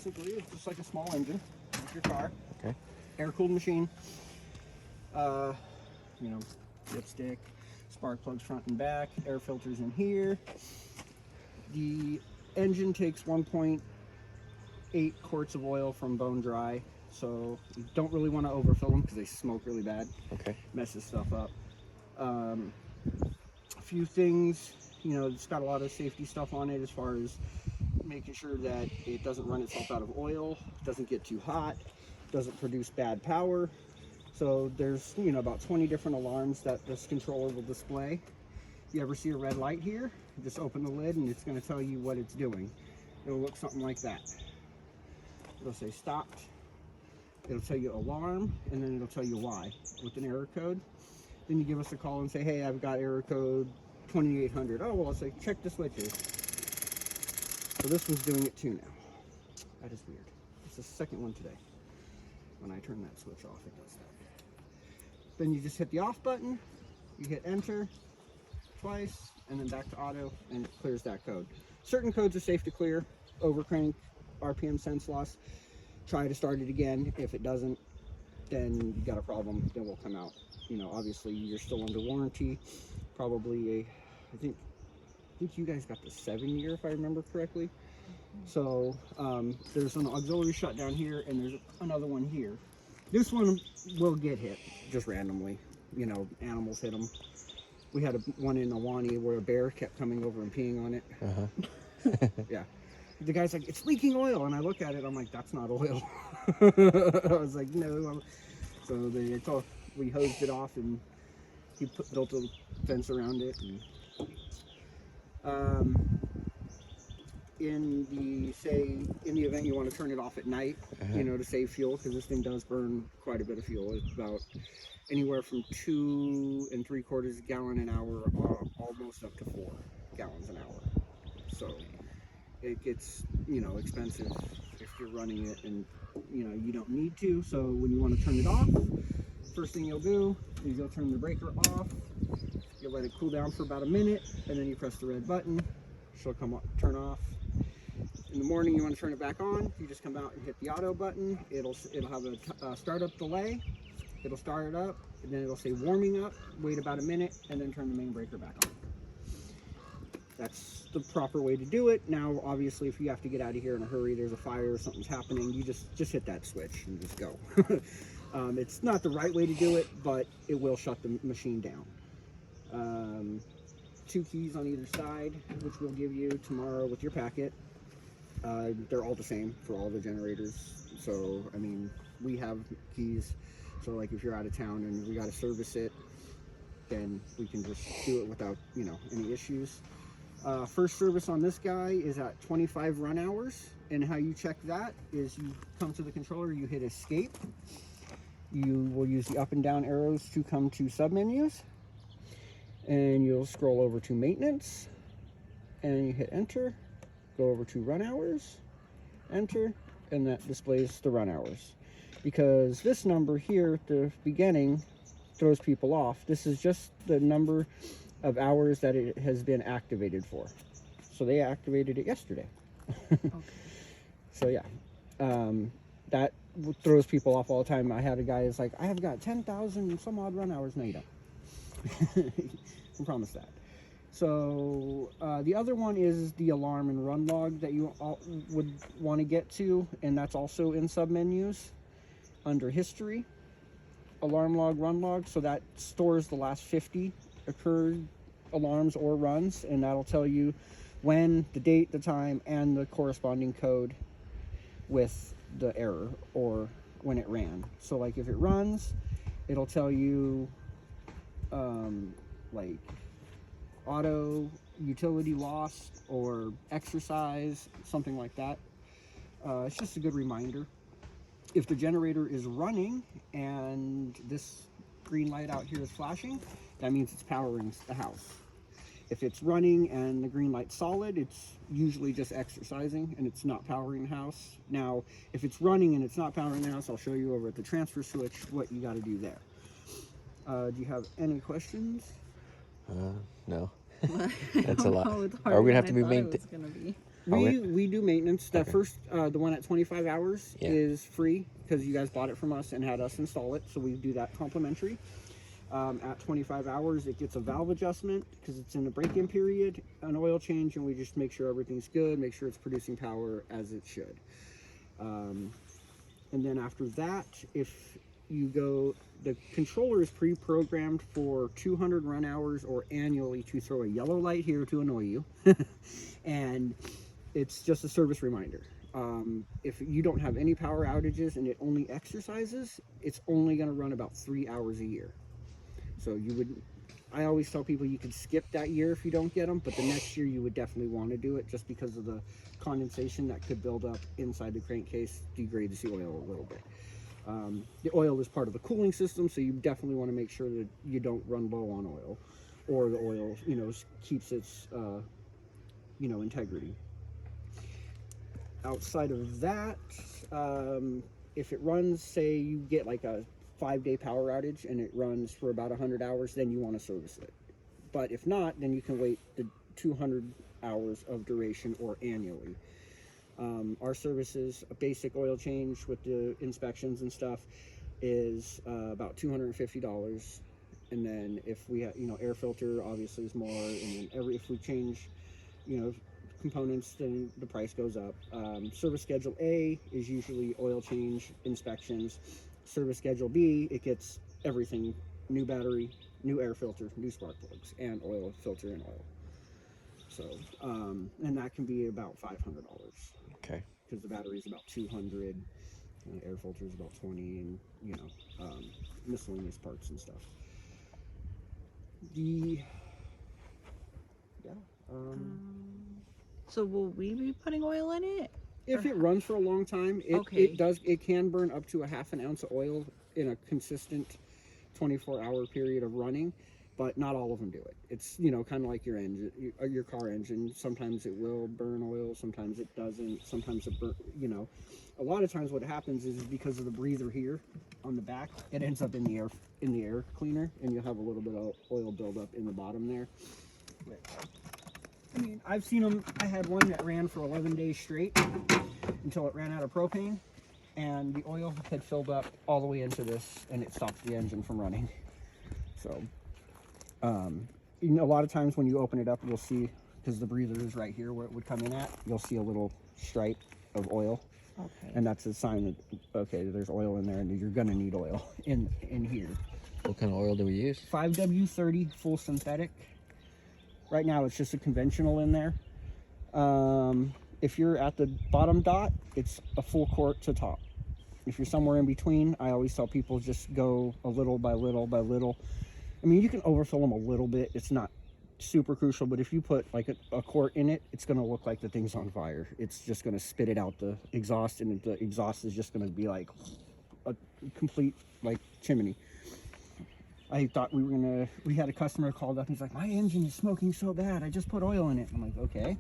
Basically, it's just like a small engine, like your car. Okay. Air-cooled machine. You know, dipstick, spark plugs front and back, air filters in here. The engine takes 1.8 quarts of oil from bone dry, so you don't really want to overfill them because they smoke really bad. Okay. Messes stuff up. A few things, you know, it's got a lot of safety stuff on it as far as making sure that it doesn't run itself out of oil, doesn't get too hot, doesn't produce bad power. So there's, you know, about 20 different alarms that this controller will display. If you ever see a red light here, just open the lid and it's going to tell you what it's doing. It'll look something like that. It'll say stopped, it'll tell you alarm, and then it'll tell you why with an error code. Then you give us a call and say, hey, I've got error code 2800. Oh, well, I'll say, check the switches. So this one's doing it too now. That is weird. It's the second one today. When I turn that switch off, it does that. Then you just hit the off button, you hit enter twice, and then back to auto, and it clears that code. Certain codes are safe to clear. Overcrank, RPM sense loss. Try to start it again. If it doesn't, then you got a problem. Then we'll come out. You know, obviously you're still under warranty. Probably I think you guys got the 7-year, if I remember correctly. So there's an auxiliary shutdown here, and there's another one here. This one will get hit just randomly. You know, animals hit them. We had one in Awani where a bear kept coming over and peeing on it. Yeah. The guy's like, it's leaking oil. And I look at it, I'm like, that's not oil. I was like, no. So we hosed it off, and he built a fence around it. And, in the event you want to turn it off at night, you know, to save fuel, because this thing does burn quite a bit of fuel. It's about anywhere from 2 3/4 gallon an hour, almost up to 4 gallons an hour. So it gets, you know, expensive if you're running it and, you know, you don't need to. So when you want to turn it off, first thing you'll do is you'll turn the breaker off. You'll let it cool down for about a minute, and then you press the red button. She'll come up, turn off. In the morning, you want to turn it back on. You just come out and hit the auto button. It'll have a startup delay. It'll start it up, and then it'll say warming up. Wait about a minute, and then turn the main breaker back on. That's the proper way to do it. Now, obviously, if you have to get out of here in a hurry, there's a fire or something's happening, you just hit that switch and just go. It's not the right way to do it, but it will shut the machine down. 2 keys on either side, which we'll give you tomorrow with your packet. They're all the same for all the generators. So, I mean, we have keys. So, like, if you're out of town and we got to service it, then we can just do it without, you know, any issues. First service on this guy is at 25 run hours. And how you check that is you come to the controller, you hit escape. You will use the up and down arrows to come to submenus. And you'll scroll over to maintenance. And you hit enter. Go over to run hours, enter, and that displays the run hours. Because this number here at the beginning throws people off. This is just the number of hours that it has been activated for. So they activated it yesterday. Okay. So yeah, that throws people off all the time. I had a guy who's like, I have got 10,000 some odd run hours. No, you don't. I promise that. So the other one is the alarm and run log that you would want to get to, and that's also in submenus under history, alarm log, run log. So that stores the last 50 occurred alarms or runs, and that'll tell you when, the date, the time, and the corresponding code with the error or when it ran. So like if it runs, it'll tell you like auto utility loss or exercise, something like that. It's just a good reminder. If the generator is running and this green light out here is flashing, that means it's powering the house. If it's running and the green light's solid, it's usually just exercising and it's not powering the house. Now, if it's running and it's not powering the house, I'll show you over at the transfer switch what you got to do there. Do you have any questions? No. That's a lot. Are we gonna have to be maintained? We do maintenance. The first, the one at 25 hours is free because you guys bought it from us and had us install it. So we do that complimentary. At 25 hours, it gets a valve adjustment because it's in the break-in period, an oil change, and we just make sure everything's good, make sure it's producing power as it should. And then after that, if you go, the controller is pre-programmed for 200 run hours or annually to throw a yellow light here to annoy you. And it's just a service reminder. If you don't have any power outages and it only exercises, it's only going to run about 3 hours a year. So you would, I always tell people you could skip that year if you don't get them, but the next year you would definitely want to do it just because of the condensation that could build up inside the crankcase, degrades the oil a little bit. The oil is part of the cooling system, so you definitely want to make sure that you don't run low on oil, or the oil, you know, keeps its, you know, integrity. Outside of that, if it runs, say you get like a 5-day power outage and it runs for about 100 hours, then you want to service it. But if not, then you can wait the 200 hours of duration or annually. Our services, a basic oil change with the inspections and stuff, is about $250. And then if we have, you know, air filter obviously is more, and then if we change, you know, components, then the price goes up. Service schedule A is usually oil change, inspections. Service schedule B, it gets everything: new battery, new air filter, new spark plugs, and oil filter and oil. So, and that can be about $500. Okay. Because the battery is about 200, and the air filter is about 20, and you know, miscellaneous parts and stuff. So will we be putting oil in it? If it runs for a long time, it can burn up to a ½ an ounce of oil in a consistent 24-hour period of running, but not all of them do it. It's, you know, kind of like your engine, your car engine. Sometimes it will burn oil, sometimes it doesn't. Sometimes it you know, a lot of times what happens is because of the breather here on the back, it ends up in the air cleaner, and you'll have a little bit of oil buildup in the bottom there. But, I mean, I've seen them. I had one that ran for 11 days straight until it ran out of propane, and the oil had filled up all the way into this, and it stopped the engine from running. So, you know, a lot of times when you open it up, you'll see, because the breather is right here where it would come in at, you'll see a little stripe of oil. Okay. And that's a sign that, okay, there's oil in there, and you're going to need oil in here. What kind of oil do we use? 5W30 full synthetic. Right now it's just a conventional in there. If you're at the bottom dot, it's a full quart to top. If you're somewhere in between, I always tell people just go a little by little by little. I mean, you can overfill them a little bit. It's not super crucial, but if you put like a quart in it, it's going to look like the thing's on fire. It's just going to spit it out the exhaust, and the exhaust is just going to be like a complete like chimney. I thought we had a customer called up, and he's like, my engine is smoking so bad, I just put oil in it. I'm like, okay.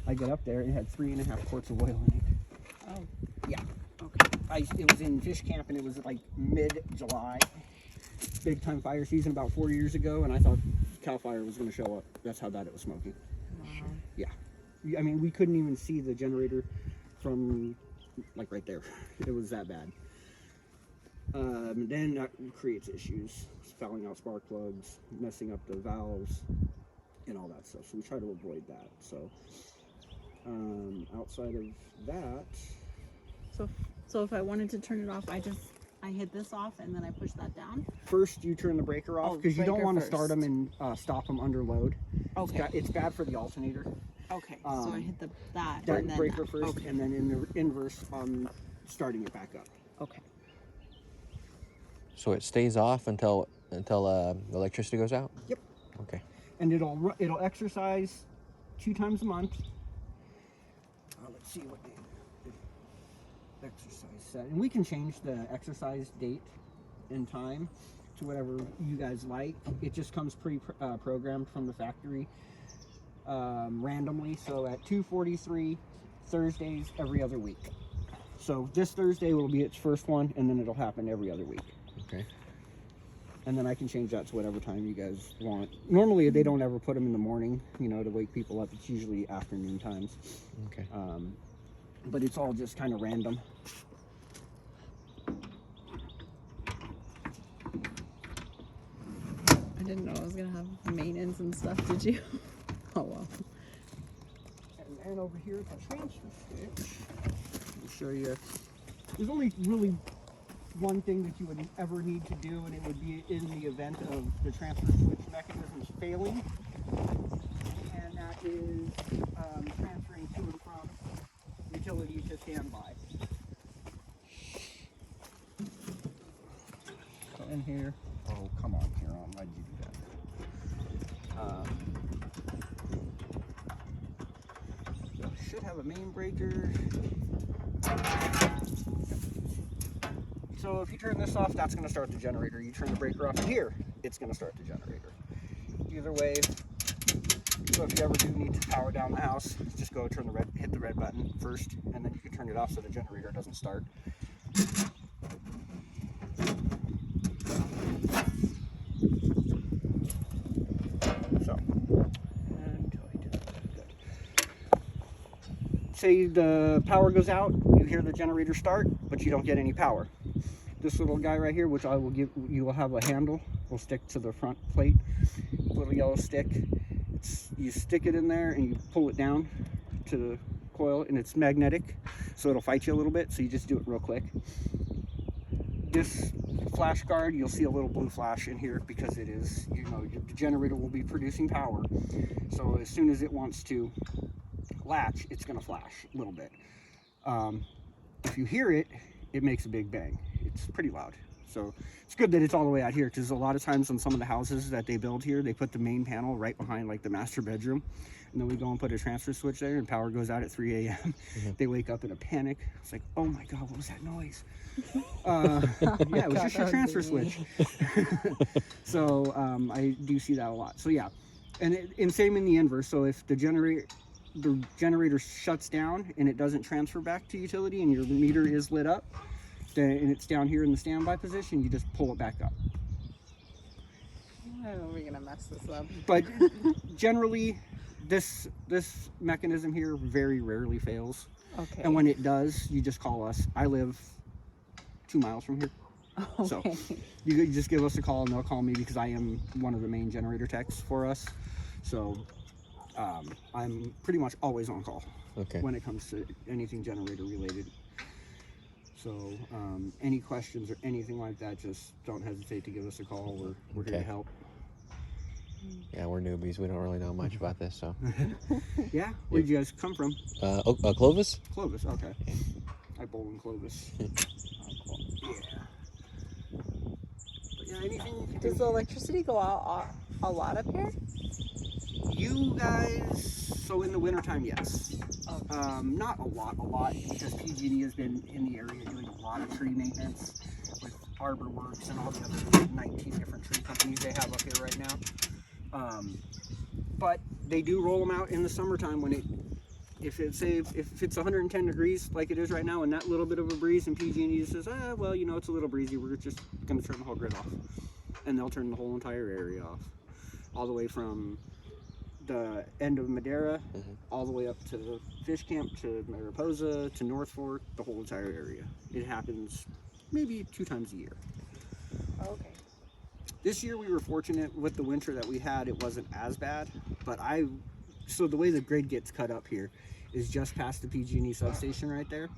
I get up there, and it had 3.5 quarts of oil in it. Oh. Yeah. Okay. It was in fish camp, and it was like mid-July. Big time fire season about 4 years ago, and I thought Cal Fire was going to show up. That's how bad it was smoking. Wow. Yeah. I mean, we couldn't even see the generator from like right there. It was that bad. Then that creates issues, fouling out spark plugs, messing up the valves, and all that stuff. So we try to avoid that. So outside of that, So if I wanted to turn it off, I hit this off and then I push that down. first you turn the breaker off because you don't want to start them and stop them under load. Okay. It's bad for the alternator. Okay. So I hit that That and then breaker that. first, Okay. and then in the inverse, starting it back up. Okay. So it stays off until the electricity goes out? Yep. Okay. And it'll exercise 2 times a month. Let's see what the exercise set, and we can change the exercise date and time to whatever you guys like. It just comes pre-programmed from the factory randomly. So at 2:43 Thursdays every other week. So this Thursday will be its first one, and then it'll happen every other week. Okay. And then I can change that to whatever time you guys want. Normally, they don't ever put them in the morning, you know, to wake people up. It's usually afternoon times. Okay. But it's all just kind of random. I didn't know I was gonna have maintenance and stuff. Did you? Oh well. And then over here at the transfer switch, I'll show you. There's only really one thing that you would ever need to do, and it would be in the event of the transfer switch mechanisms failing, and that is transferring to and from utility to standby. So in here, oh come on, Huron, why'd you do that? So it should have a main breaker. So if you turn this off, that's going to start the generator. You turn the breaker off here, it's going to start the generator. Either way, so if you ever do need to power down the house, just go hit the red button first, and then you can turn it off so the generator doesn't start. So, say the power goes out, you hear the generator start, but you don't get any power. This little guy right here, which I will give, you will have a handle, will stick to the front plate, little yellow stick. You stick it in there and you pull it down to the coil, and it's magnetic, so it'll fight you a little bit, so you just do it real quick. This flash guard, you'll see a little blue flash in here because it is, you know, the generator will be producing power. So as soon as it wants to latch, it's going to flash a little bit. If you hear it, it makes a big bang. It's pretty loud. So it's good that it's all the way out here, because a lot of times on some of the houses that they build here, they put the main panel right behind like the master bedroom, and then we go and put a transfer switch there, and power goes out at 3 a.m. They wake up in a panic. It's like, oh my God, what was that noise? Yeah, it was just your transfer switch. So I do see that a lot. So yeah, and same in the inverse. So if the generator shuts down and it doesn't transfer back to utility, and your meter is lit up, and it's down here in the standby position, you just pull it back up. How are we gonna mess this up? But generally, this mechanism here very rarely fails. Okay. And when it does, you just call us. I live 2 miles from here. Okay. So you just give us a call, and they'll call me because I am one of the main generator techs for us. So I'm pretty much always on call when it comes to anything generator related. So any questions or anything like that, just don't hesitate to give us a call. We're here to help. Yeah, we're newbies. We don't really know much about this, so. Yeah, where'd you guys come from? Clovis? Clovis, okay. Yeah. I bowl in Clovis. Yeah. But yeah, anything. Does the electricity go out a lot up here? You guys, so in the wintertime, yes. Okay. Not a lot, because PG&E has been in the area doing a lot of tree maintenance with Arbor Works and all the other 19 different tree companies they have up here right now. But they do roll them out in the summertime when if it's 110 degrees like it is right now, and that little bit of a breeze, and PG&E just says, well, you know, it's a little breezy, we're just going to turn the whole grid off. And they'll turn the whole entire area off, all the way from the end of Madera, all the way up to the fish camp, to Mariposa, to North Fork, the whole entire area. It happens maybe 2 times a year. Okay. This year we were fortunate with the winter that we had, it wasn't as bad, but so the way the grid gets cut up here is just past the PG&E substation right there.